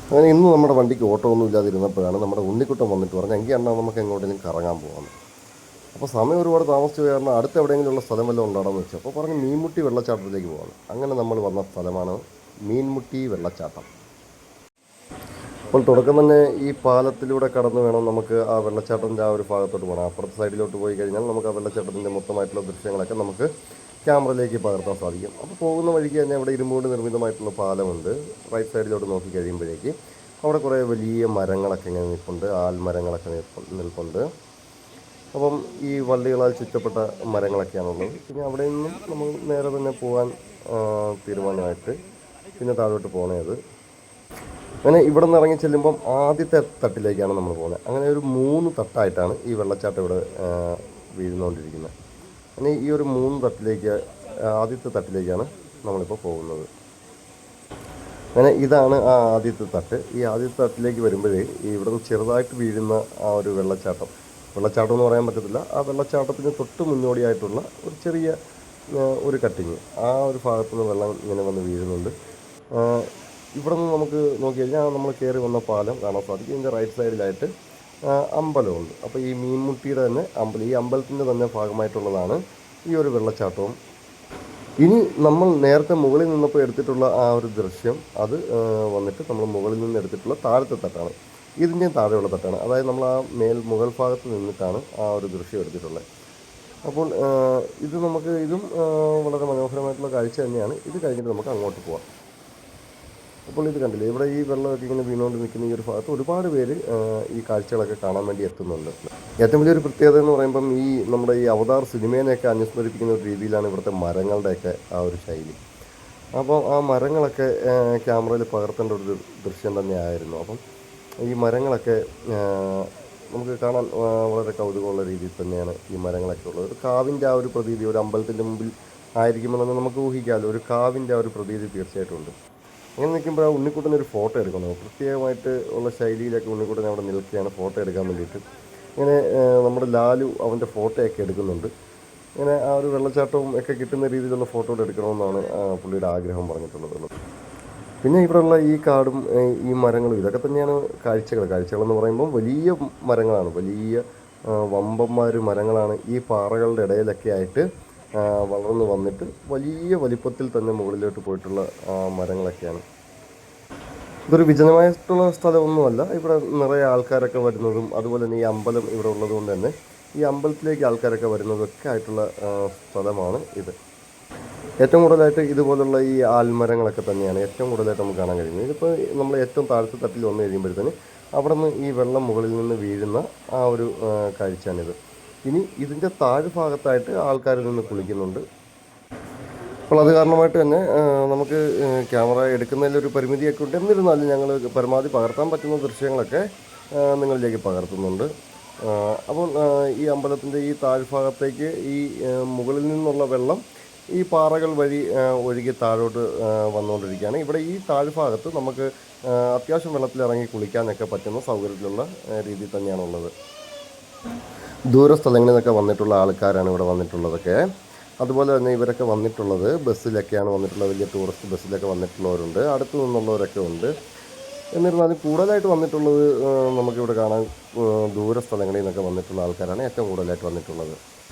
അങ്ങനെ ഇന്ന് നമ്മുടെ വണ്ടിക്ക് ഓട്ടോ ഒന്നും ഇല്ലാതിരുന്നപ്പോഴാണ് നമ്മുടെ ഉണ്ണിക്കുട്ടൻ വന്നിട്ട് പറഞ്ഞത് എങ്കിൽ എന്നാൽ നമുക്ക് എങ്ങോട്ടെങ്കിലും കറങ്ങാൻ പോകാമെന്ന്. അപ്പോൾ സമയം ഒരുപാട് താമസിച്ചു പോയി കാരണം അടുത്ത് എവിടെയെങ്കിലുള്ള സ്ഥലം വല്ലതും ഉണ്ടാണെന്ന് വെച്ചു. അപ്പോൾ പറഞ്ഞ് മീൻമുട്ടി വെള്ളച്ചാട്ടത്തിലേക്ക് പോകാം. അങ്ങനെ നമ്മൾ വന്ന സ്ഥലമാണ് മീൻമുട്ടി വെള്ളച്ചാട്ടം. അപ്പോൾ തുടക്കം തന്നെ ഈ പാലത്തിലൂടെ കടന്നു വേണം നമുക്ക് ആ വെള്ളച്ചാട്ടത്തിൻ്റെ ആ ഒരു ഭാഗത്തോട്ട് പോകണം. അപ്പുറത്തെ സൈഡിലോട്ട് പോയി കഴിഞ്ഞാൽ നമുക്ക് ആ വെള്ളച്ചാട്ടത്തിൻ്റെ മൊത്തമായിട്ടുള്ള ദൃശ്യങ്ങളൊക്കെ നമുക്ക് ക്യാമറയിലേക്ക് പകർത്താൻ സാധിക്കും. അപ്പോൾ പോകുന്ന വഴിക്ക് തന്നെ അവിടെ ഇരുമ്പുകൊണ്ട് നിർമ്മിതമായിട്ടുള്ള പാലമുണ്ട്. റൈറ്റ് സൈഡിലോട്ട് നോക്കി കഴിയുമ്പോഴേക്ക് അവിടെ കുറേ വലിയ മരങ്ങളൊക്കെ ഇങ്ങനെ നിൽപ്പുണ്ട്, ആൽമരങ്ങളൊക്കെ നിൽപ്പുണ്ട്. അപ്പം ഈ വള്ളികളാൽ ചുറ്റപ്പെട്ട മരങ്ങളൊക്കെയാണുള്ളത്. പിന്നെ അവിടെ നിന്നും നമ്മൾ നേരെ തന്നെ പോകാൻ തീരുമാനമായിട്ട് പിന്നെ താഴോട്ട് പോകണത്. അങ്ങനെ ഇവിടെ നിന്ന് ഇറങ്ങി ചെല്ലുമ്പം ആദ്യത്തെ തട്ടിലേക്കാണ് നമ്മൾ പോകുന്നത്. അങ്ങനെ ഒരു 3 തട്ടായിട്ടാണ് ഈ വെള്ളച്ചാട്ടം ഇവിടെ വീഴുന്നുകൊണ്ടിരിക്കുന്നത്. അങ്ങനെ ഈ ഒരു 3 തട്ടിലേക്ക് ആദ്യത്തെ തട്ടിലേക്കാണ് നമ്മളിപ്പോൾ പോകുന്നത്. അങ്ങനെ ഇതാണ് ആ ആദ്യത്തെ തട്ട്. ഈ ആദ്യത്തെ തട്ടിലേക്ക് വരുമ്പോഴേ ഈ ഇവിടെ നിന്ന് ചെറുതായിട്ട് വീഴുന്ന ആ ഒരു വെള്ളച്ചാട്ടം എന്ന് പറയാൻ പറ്റത്തില്ല, ആ വെള്ളച്ചാട്ടത്തിന് തൊട്ട് മുന്നോടിയായിട്ടുള്ള ഒരു ചെറിയ ഒരു കട്ടിങ്, ആ ഒരു ഭാഗത്തു നിന്ന് വെള്ളം ഇങ്ങനെ വന്ന് വീഴുന്നുണ്ട്. ഇവിടെ നിന്ന് നമുക്ക് നോക്കി കഴിഞ്ഞാൽ നമ്മൾ കയറി വന്ന പാലം കാണാൻ സാധിക്കും. ഇതിൻ്റെ റൈറ്റ് സൈഡിലായിട്ട് അമ്പലമുണ്ട്. അപ്പോൾ ഈ മീൻമുട്ടിയുടെ തന്നെ അമ്പലം, ഈ അമ്പലത്തിൻ്റെ തന്നെ ഭാഗമായിട്ടുള്ളതാണ് ഈ ഒരു വെള്ളച്ചാട്ടവും. ഇനി നമ്മൾ നേരത്തെ മുകളിൽ നിന്നപ്പോൾ എടുത്തിട്ടുള്ള ആ ഒരു ദൃശ്യം അത് വന്നിട്ട് നമ്മൾ മുകളിൽ നിന്ന് എടുത്തിട്ടുള്ള താഴത്തെ തട്ടാണ്. ഇതിൻ്റെയും താഴെയുള്ള തട്ടാണ്. അതായത് നമ്മൾ ആ മുകൾ ഭാഗത്ത് നിന്നിട്ടാണ് ആ ഒരു ദൃശ്യം എടുത്തിട്ടുള്ളത്. അപ്പോൾ ഇതും വളരെ മനോഹരമായിട്ടുള്ള കാഴ്ച തന്നെയാണ്. ഇത് കഴിഞ്ഞിട്ട് നമുക്ക് അങ്ങോട്ട് പോകാം. അപ്പോൾ ഇത് കണ്ടില്ലേ, ഇവിടെ ഈ വെള്ളമൊക്കെ ഇങ്ങനെ വീണുകൊണ്ട് നിൽക്കുന്ന ഈ ഒരു ഭാഗത്ത് ഒരുപാട് പേര് ഈ കാഴ്ചകളൊക്കെ കാണാൻ വേണ്ടി എത്തുന്നുണ്ട്. ഏറ്റവും വലിയൊരു പ്രത്യേകത എന്ന് പറയുമ്പം നമ്മുടെ ഈ അവതാർ സിനിമേനെയൊക്കെ അനുസ്മരിപ്പിക്കുന്ന ഒരു രീതിയിലാണ് ഇവിടുത്തെ മരങ്ങളുടെയൊക്കെ ആ ഒരു ശൈലി. അപ്പോൾ ആ മരങ്ങളൊക്കെ ക്യാമറയിൽ പകർത്തേണ്ട ഒരു ദൃശ്യം തന്നെയായിരുന്നു. അപ്പം ഈ മരങ്ങളൊക്കെ നമുക്ക് കാണാൻ വളരെ കൗതുകമുള്ള രീതിയിൽ തന്നെയാണ് ഈ മരങ്ങളൊക്കെ ഉള്ളത്. ഒരു കാവിൻ്റെ ആ ഒരു പ്രതീതി, ഒരു അമ്പലത്തിൻ്റെ മുമ്പിൽ ആയിരിക്കുമെന്ന് നമുക്ക് ഊഹിക്കാമല്ലോ. ഒരു കാവിൻ്റെ ആ ഒരു പ്രതീതി തീർച്ചയായിട്ടും ഉണ്ട്. അങ്ങനെ നിൽക്കുമ്പോൾ ആ ഉണ്ണിക്കുട്ടൻ ഒരു ഫോട്ടോ എടുക്കണം. പ്രത്യേകമായിട്ട് ഉള്ള ശൈലിയിലൊക്കെ ഉണ്ണിക്കുട്ടൻ അവിടെ നിൽക്കുകയാണ് ഫോട്ടോ എടുക്കാൻ വേണ്ടിയിട്ട്. ഇങ്ങനെ നമ്മുടെ ലാലു അവൻ്റെ ഫോട്ടോയൊക്കെ എടുക്കുന്നുണ്ട്. ഇങ്ങനെ ആ ഒരു വെള്ളച്ചാട്ടവും ഒക്കെ കിട്ടുന്ന രീതിയിലുള്ള ഫോട്ടോ എടുക്കണമെന്നാണ് പുള്ളിയുടെ ആഗ്രഹം പറഞ്ഞിട്ടുള്ളത്. പിന്നെ ഇവിടെയുള്ള ഈ കാടും ഈ മരങ്ങളും ഇതൊക്കെ തന്നെയാണ് കാഴ്ചകളെന്ന് പറയുമ്പോൾ വലിയ മരങ്ങളാണ്, വലിയ വമ്പന്മാർ മരങ്ങളാണ് ഈ പാറകളുടെ ഇടയിലൊക്കെ ആയിട്ട് വളർന്നു വന്നിട്ട് വലിയ വലിപ്പത്തിൽ തന്നെ മുകളിലോട്ട് പോയിട്ടുള്ള മരങ്ങളൊക്കെയാണ്. ഇതൊരു വിജനമായിട്ടുള്ള സ്ഥലമൊന്നുമല്ല. ഇവിടെ നിറയെ ആൾക്കാരൊക്കെ വരുന്നതും അതുപോലെ തന്നെ ഈ അമ്പലം ഇവിടെ ഉള്ളത് കൊണ്ട് തന്നെ ഈ അമ്പലത്തിലേക്ക് ആൾക്കാരൊക്കെ വരുന്നതൊക്കെ ആയിട്ടുള്ള സ്ഥലമാണ് ഇത്. ഏറ്റവും കൂടുതലായിട്ട് ഇതുപോലുള്ള ഈ ആൽമരങ്ങളൊക്കെ തന്നെയാണ് ഏറ്റവും കൂടുതലായിട്ട് നമുക്ക് കാണാൻ കഴിയുന്നത്. ഇതിപ്പോൾ നമ്മൾ ഏറ്റവും താഴത്തെ തട്ടിൽ വന്നു കഴിയുമ്പോഴത്തേന് അവിടെ നിന്ന് ഈ വെള്ളം മുകളിൽ നിന്ന് വീഴുന്ന ആ ഒരു കാഴ്ചയാണിത്. ഇനി ഇതിൻ്റെ താഴ്ഭാഗത്തായിട്ട് ആൾക്കാർ നിന്ന് കുളിക്കുന്നുണ്ട്. അപ്പോൾ അത് കാരണമായിട്ട് തന്നെ നമുക്ക് ക്യാമറ എടുക്കുന്നതിലൊരു പരിമിതിയൊക്കെ ഉണ്ട്. എന്നിരുന്നാലും ഞങ്ങൾ പരമാവധി പകർത്താൻ പറ്റുന്ന ദൃശ്യങ്ങളൊക്കെ നിങ്ങളിലേക്ക് പകർത്തുന്നുണ്ട്. അപ്പോൾ ഈ അമ്പലത്തിൻ്റെ ഈ താഴ്ഭാഗത്തേക്ക് ഈ മുകളിൽ നിന്നുള്ള വെള്ളം ഈ പാറകൾ വഴി ഒഴുകി താഴോട്ട് വന്നുകൊണ്ടിരിക്കുകയാണ്. ഇവിടെ ഈ താഴ്ഭാഗത്ത് നമുക്ക് അത്യാവശ്യം വെള്ളത്തിലിറങ്ങി കുളിക്കാനൊക്കെ പറ്റുന്ന സൗകര്യത്തിലുള്ള രീതിയിൽ തന്നെയാണുള്ളത്. ദൂരസ്ഥലങ്ങളിൽ നിന്നൊക്കെ വന്നിട്ടുള്ള ആൾക്കാരാണ് ഇവിടെ വന്നിട്ടുള്ളതൊക്കെ. അതുപോലെ തന്നെ ഇവരൊക്കെ വന്നിട്ടുള്ളത് ബസ്സിലൊക്കെയാണ് വന്നിട്ടുള്ളത്. വലിയ ടൂറിസ്റ്റ് ബസ്സിലൊക്കെ വന്നിട്ടുള്ളവരുണ്ട്, അടുത്തു നിന്നുള്ളവരൊക്കെ ഉണ്ട്. എന്നിരുന്നാലും കൂടുതലായിട്ട് വന്നിട്ടുള്ളത് നമുക്കിവിടെ കാണാൻ ദൂരസ്ഥലങ്ങളിൽ നിന്നൊക്കെ വന്നിട്ടുള്ള ആൾക്കാരാണ് ഏറ്റവും കൂടുതലായിട്ട് വന്നിട്ടുള്ളത്.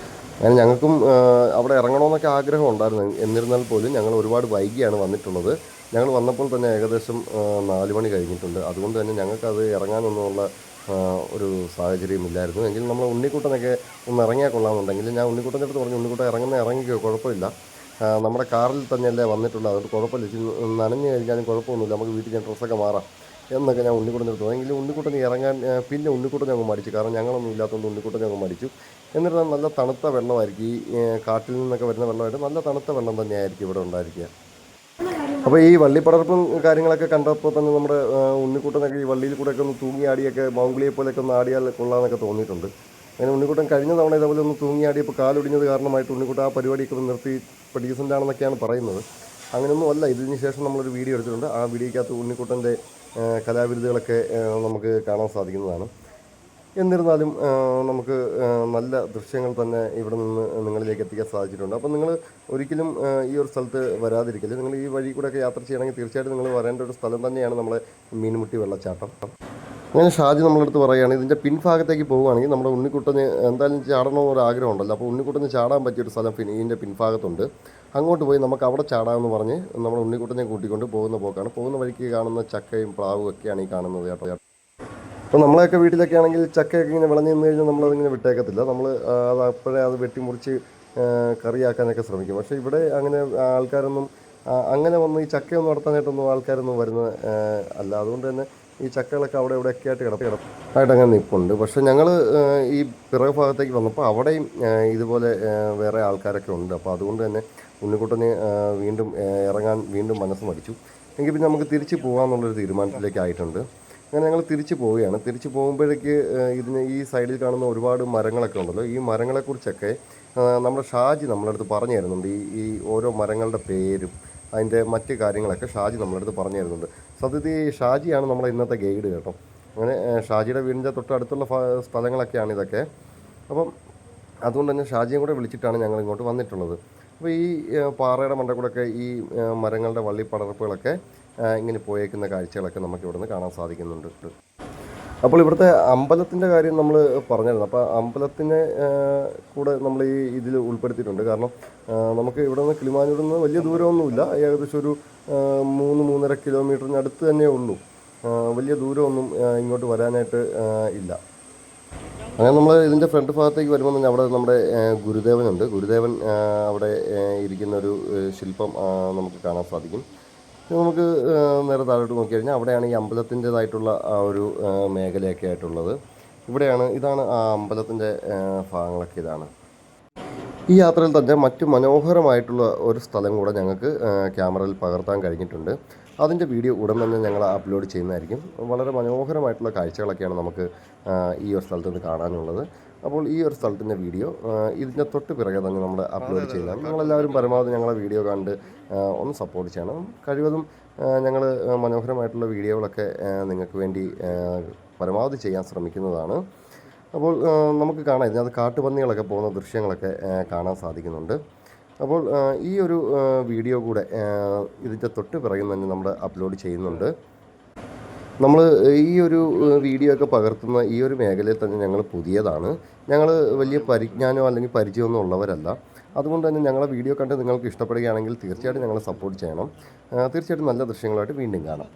അങ്ങനെ ഞങ്ങൾക്കും അവിടെ ഇറങ്ങണമെന്നൊക്കെ ആഗ്രഹം ഉണ്ടായിരുന്നു. എന്നിരുന്നാൽ പോലും ഞങ്ങൾ ഒരുപാട് വൈകിയാണ് വന്നിട്ടുള്ളത്. ഞങ്ങൾ വന്നപ്പോൾ തന്നെ ഏകദേശം 4 മണി കഴിഞ്ഞിട്ടുണ്ട്. അതുകൊണ്ട് തന്നെ ഞങ്ങൾക്കത് ഇറങ്ങാനൊന്നുമുള്ള ഒരു സാഹചര്യം ഇല്ലായിരുന്നു. എങ്കിലും നമ്മൾ ഉണ്ണിക്കുട്ടനൊക്കെ ഒന്ന് ഇറങ്ങിയാൽ കൊള്ളാമെന്നുണ്ടെങ്കിൽ ഞാൻ ഉണ്ണിക്കുട്ടൻ്റെ അടുത്ത് പറഞ്ഞു, ഉണ്ണിക്കുട്ടൻ ഇറങ്ങിക്കോ, കുഴപ്പമില്ല, നമ്മുടെ കാറിൽ തന്നെയല്ലേ വന്നിട്ടുള്ളത്, അതുകൊണ്ട് കുഴപ്പമില്ല, നനഞ്ഞു കഴിഞ്ഞാലും കുഴപ്പമൊന്നുമില്ല, നമുക്ക് വീട്ടിൽ ഞാൻ ഡ്രസ്സൊക്കെ മാറാം എന്നൊക്കെ ഞാൻ ഉണ്ണിക്കുട്ടൻ്റെ അടുത്ത് പറഞ്ഞു. എങ്കിലും ഉണ്ണിക്കുട്ടൻ ഇറങ്ങാൻ പിന്നെ ഉണ്ണിക്കുട്ടനെ അങ്ങ് മടിച്ചു. കാരണം ഞങ്ങളൊന്നും ഇല്ലാത്തതുകൊണ്ട് ഉണ്ണിക്കുട്ടനെ അങ്ങ് മടിച്ചു. എന്നിട്ട് നല്ല തണുത്ത വെള്ളമായിരിക്കും, ഈ കാട്ടിൽ നിന്നൊക്കെ വരുന്ന വെള്ളമായിട്ട് നല്ല തണുത്ത വെള്ളം തന്നെയായിരിക്കും ഇവിടെ ഉണ്ടായിരിക്കുക. അപ്പോൾ ഈ വള്ളിപ്പടർപ്പും കാര്യങ്ങളൊക്കെ കണ്ടപ്പോൾ തന്നെ നമ്മുടെ ഉണ്ണിക്കുട്ടനൊക്കെ ഈ വള്ളിയിൽ കൂടെയൊക്കെ ഒന്ന് തൂങ്ങിയാടിയൊക്കെ മൗഗ്ലിയെ പോലെയൊക്കെ ഒന്ന് ആടിയാൽ കൊള്ളാമെന്നൊക്കെ തോന്നിയിട്ടുണ്ട്. അങ്ങനെ ഉണ്ണിക്കുട്ടൻ കഴിഞ്ഞ തവണ ഇതേപോലെ ഒന്ന് തൂങ്ങിയാടിയപ്പോൾ കാലൊടിഞ്ഞത് കാരണമായിട്ട് ഉണ്ണിക്കുട്ടൻ ആ പരിപാടിയൊക്കെ ഒന്ന് നിർത്തി ഇപ്പോൾ ഡീസൻ്റ് ആണെന്നൊക്കെയാണ് പറയുന്നത്. അങ്ങനെയൊന്നും അല്ല. ഇതിന് ശേഷം നമ്മളൊരു വീഡിയോ എടുത്തിട്ടുണ്ട്. ആ വീഡിയോയ്ക്കകത്ത് ഉണ്ണിക്കുട്ടൻ്റെ കലാവിരുദ്ധകളൊക്കെ നമുക്ക് കാണാൻ സാധിക്കുന്നതാണ്. എന്നിരുന്നാലും നമുക്ക് നല്ല ദൃശ്യങ്ങൾ തന്നെ ഇവിടെ നിന്ന് നിങ്ങളിലേക്ക് എത്തിക്കാൻ സാധിച്ചിട്ടുണ്ട്. അപ്പോൾ നിങ്ങൾ ഒരിക്കലും ഈ ഒരു സ്ഥലത്ത് വരാതിരിക്കില്ല. നിങ്ങൾ ഈ വഴി കൂടെയൊക്കെ യാത്ര ചെയ്യണമെങ്കിൽ തീർച്ചയായിട്ടും നിങ്ങൾ വരേണ്ട ഒരു സ്ഥലം തന്നെയാണ് നമ്മളെ മീൻമുട്ടി വെള്ളച്ചാട്ടം. അങ്ങനെ ഷാജി നമ്മളടുത്ത് പറയുകയാണ് ഇതിൻ്റെ പിൻഭാഗത്തേക്ക് പോവുകയാണെങ്കിൽ നമ്മുടെ ഉണ്ണിക്കുട്ടന് എന്തായാലും ചാടണമെന്നൊരു ആഗ്രഹമുണ്ടല്ലോ. അപ്പോൾ ഉണ്ണിക്കുട്ടന് ചാടാൻ പറ്റിയൊരു സ്ഥലം ഇതിൻ്റെ പിൻഭാഗത്തുണ്ട്. അങ്ങോട്ട് പോയി നമുക്ക് അവിടെ ചാടാമെന്ന് പറഞ്ഞ് നമ്മുടെ ഉണ്ണിക്കുട്ടനെ കൂട്ടിക്കൊണ്ട് പോകുന്ന പോക്കാണ്. പോകുന്ന വഴിക്ക് കാണുന്ന ചക്കയും പ്ലാവും ഒക്കെയാണ് ഈ കാണുന്നത് കേട്ടോ. അപ്പോൾ നമ്മളെയൊക്കെ വീട്ടിലൊക്കെ ആണെങ്കിൽ ചക്കയൊക്കെ ഇങ്ങനെ വിളഞ്ഞു നിന്ന് കഴിഞ്ഞാൽ നമ്മളതിങ്ങനെ വിട്ടേക്കത്തില്ല. നമ്മൾ അത് അപ്പോഴേ അത് വെട്ടിമുറിച്ച് കറിയാക്കാനൊക്കെ ശ്രമിക്കും. പക്ഷേ ഇവിടെ അങ്ങനെ ആൾക്കാരൊന്നും അങ്ങനെ വന്ന് ഈ ചക്കയൊന്നും നടത്താനായിട്ടൊന്നും ആൾക്കാരൊന്നും വരുന്ന അല്ല. അതുകൊണ്ട് തന്നെ ഈ ചക്കകളൊക്കെ അവിടെ ഇവിടെയൊക്കെ ആയിട്ട് ആയിട്ടങ്ങനെ നിൽപ്പുണ്ട്. പക്ഷേ ഞങ്ങൾ ഈ പിറകു ഭാഗത്തേക്ക് വന്നപ്പോൾ അവിടെയും ഇതുപോലെ വേറെ ആൾക്കാരൊക്കെ ഉണ്ട്. അപ്പോൾ അതുകൊണ്ട് തന്നെ ഉണ്ണിക്കുട്ടന് വീണ്ടും ഇറങ്ങാൻ വീണ്ടും മനസ്സ് മടിച്ചു. എങ്കിൽ പിന്നെ നമുക്ക് തിരിച്ച് പോകാമെന്നുള്ളൊരു തീരുമാനത്തിലേക്ക് ആയിട്ടുണ്ട്. അങ്ങനെ ഞങ്ങൾ തിരിച്ച് പോവുകയാണ്. തിരിച്ച് പോകുമ്പോഴേക്ക് ഇതിന് ഈ സൈഡിൽ കാണുന്ന ഒരുപാട് മരങ്ങളൊക്കെ ഉണ്ടല്ലോ. ഈ മരങ്ങളെക്കുറിച്ചൊക്കെ നമ്മുടെ ഷാജി നമ്മളടുത്ത് പറഞ്ഞു തരുന്നുണ്ട്. ഈ ഓരോ മരങ്ങളുടെ പേരും അതിൻ്റെ മറ്റ് കാര്യങ്ങളൊക്കെ ഷാജി നമ്മളടുത്ത് പറഞ്ഞു തരുന്നുണ്ട്. സത്യത്തിൽ ഷാജിയാണ് നമ്മുടെ ഇന്നത്തെ ഗൈഡ് കേട്ടോ. അങ്ങനെ ഷാജിയുടെ വീടിൻ്റെ തൊട്ടടുത്തുള്ള സ്ഥലങ്ങളൊക്കെയാണ് ഇതൊക്കെ. അപ്പം അതുകൊണ്ട് തന്നെ ഷാജിയും കൂടെ വിളിച്ചിട്ടാണ് ഞങ്ങൾ ഇങ്ങോട്ട് വന്നിട്ടുള്ളത്. അപ്പോൾ ഈ പാറയുടെ മണ്ടക്കൂടെയൊക്കെ ഈ മരങ്ങളുടെ വള്ളിപ്പടർപ്പുകളൊക്കെ ഇങ്ങനെ പോയേക്കുന്ന കാഴ്ചകളൊക്കെ നമുക്ക് ഇവിടുന്ന് കാണാൻ സാധിക്കുന്നുണ്ട്. അപ്പോൾ ഇവിടുത്തെ അമ്പലത്തിൻ്റെ കാര്യം നമ്മൾ പറഞ്ഞിരുന്നു. അപ്പോൾ അമ്പലത്തിനെ കൂടെ നമ്മൾ ഈ ഇതിൽ ഉൾപ്പെടുത്തിയിട്ടുണ്ട്. കാരണം നമുക്ക് ഇവിടെ നിന്ന് കിളിമാനൂരിൽ നിന്ന് വലിയ ദൂരമൊന്നുമില്ല. ഏകദേശം ഒരു 3-3.5 കിലോമീറ്ററിന് അടുത്ത് തന്നെ ഉള്ളൂ. വലിയ ദൂരമൊന്നും ഇങ്ങോട്ട് വരാനായിട്ട് ഇല്ല. അങ്ങനെ നമ്മൾ ഇതിൻ്റെ ഫ്രണ്ട് ഭാഗത്തേക്ക് വരുമ്പോൾ തന്നെ അവിടെ നമ്മുടെ ഗുരുദേവനുണ്ട്. ഗുരുദേവൻ അവിടെ ഇരിക്കുന്നൊരു ശില്പം നമുക്ക് കാണാൻ സാധിക്കും. നമുക്ക് നേരെ താഴോട്ട് നോക്കി കഴിഞ്ഞാൽ അവിടെയാണ് ഈ അമ്പലത്തിൻ്റേതായിട്ടുള്ള ആ ഒരു മേഖലയൊക്കെ ആയിട്ടുള്ളത്. ഇതാണ് ആ അമ്പലത്തിൻ്റെ ഭാഗങ്ങളൊക്കെ ഇതാണ്. ഈ യാത്രയിൽ തന്നെ മറ്റു മനോഹരമായിട്ടുള്ള ഒരു സ്ഥലം കൂടെ ഞങ്ങൾക്ക് ക്യാമറയിൽ പകർത്താൻ കഴിഞ്ഞിട്ടുണ്ട്. അതിൻ്റെ വീഡിയോ ഉടൻ തന്നെ ഞങ്ങൾ അപ്ലോഡ് ചെയ്യുന്നതായിരിക്കും. വളരെ മനോഹരമായിട്ടുള്ള കാഴ്ചകളൊക്കെയാണ് നമുക്ക് ഈ ഒരു സ്ഥലത്ത് നിന്ന് കാണാനുള്ളത്. അപ്പോൾ ഈ ഒരു സ്ഥലത്തിൻ്റെ വീഡിയോ ഇതിൻ്റെ തൊട്ട് പിറകെ തന്നെ നമ്മൾ അപ്ലോഡ് ചെയ്യുന്നതാണ്. നിങ്ങളെല്ലാവരും പരമാവധി ഞങ്ങളെ വീഡിയോ കണ്ട് ഒന്ന് സപ്പോർട്ട് ചെയ്യണം. കഴിവതും ഞങ്ങൾ മനോഹരമായിട്ടുള്ള വീഡിയോകളൊക്കെ നിങ്ങൾക്ക് വേണ്ടി പരമാവധി ചെയ്യാൻ ശ്രമിക്കുന്നതാണ്. അപ്പോൾ നമുക്ക് കാണാം ഇതിനകത്ത് കാട്ടുപന്നികളൊക്കെ പോകുന്ന ദൃശ്യങ്ങളൊക്കെ കാണാൻ സാധിക്കുന്നുണ്ട്. അപ്പോൾ ഈ ഒരു വീഡിയോ കൂടെ ഇതിൻ്റെ തൊട്ട് പിറകിൽ തന്നെ നമ്മൾ അപ്ലോഡ് ചെയ്യുന്നുണ്ട്. നമ്മൾ ഈ ഒരു വീഡിയോ ഒക്കെ പകർത്തുന്ന ഈ ഒരു മേഖലയിൽ തന്നെ ഞങ്ങൾ പുതിയതാണ്. ഞങ്ങൾ വലിയ പരിജ്ഞാനമോ അല്ലെങ്കിൽ പരിചയമൊന്നും ഉള്ളവരല്ല. അതുകൊണ്ട് തന്നെ ഞങ്ങളെ വീഡിയോ കണ്ട് നിങ്ങൾക്ക് ഇഷ്ടപ്പെടുകയാണെങ്കിൽ തീർച്ചയായിട്ടും ഞങ്ങളെ സപ്പോർട്ട് ചെയ്യണം. തീർച്ചയായിട്ടും നല്ല ദൃശ്യങ്ങളായിട്ട് വീണ്ടും കാണാം.